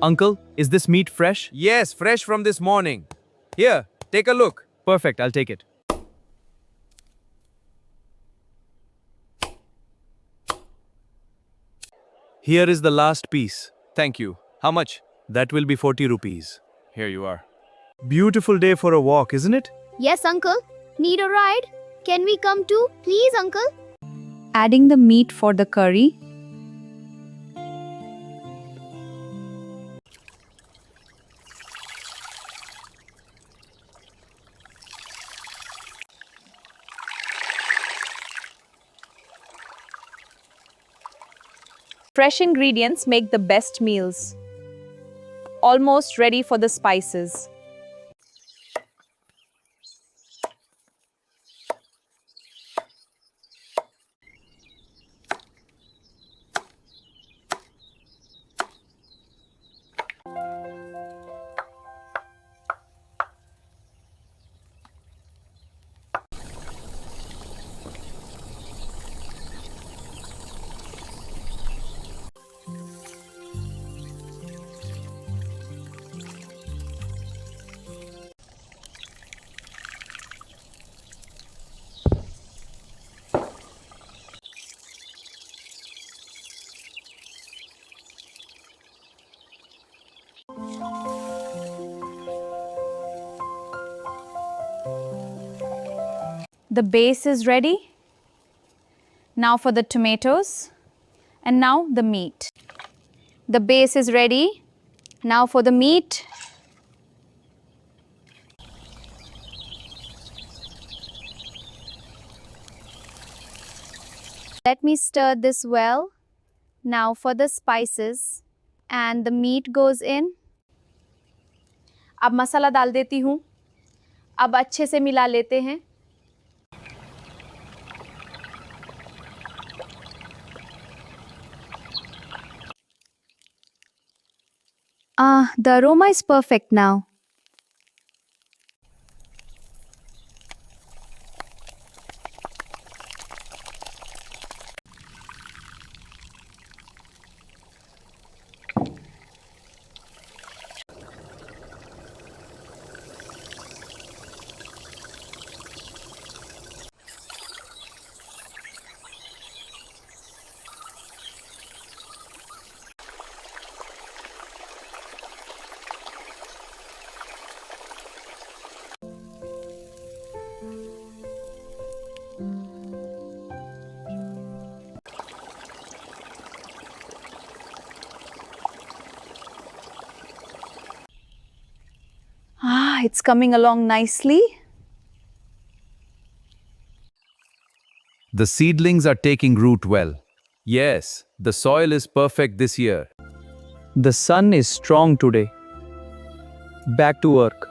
Uncle, is this meat fresh? Yes, fresh from this morning. Here, take a look. Perfect, I'll take it. Here is the last piece. Thank you. How much? That will be 40 rupees. Here you are. Beautiful day for a walk, isn't it? Yes, uncle. Need a ride? Can we come too? Please, uncle. Adding the meat for the curry. Fresh ingredients make the best meals. Almost ready for the spices. The base is ready. Now for the tomatoes. And now the meat. The base is ready. Now for the meat. Let me stir this well. Now for the spices. And the meat goes in. अब मसाला डाल देती हूँ. अब अच्छे से मिला लेते हैं. The aroma is perfect now. It's coming along nicely. The seedlings are taking root well. Yes, the soil is perfect this year. The sun is strong today. Back to work.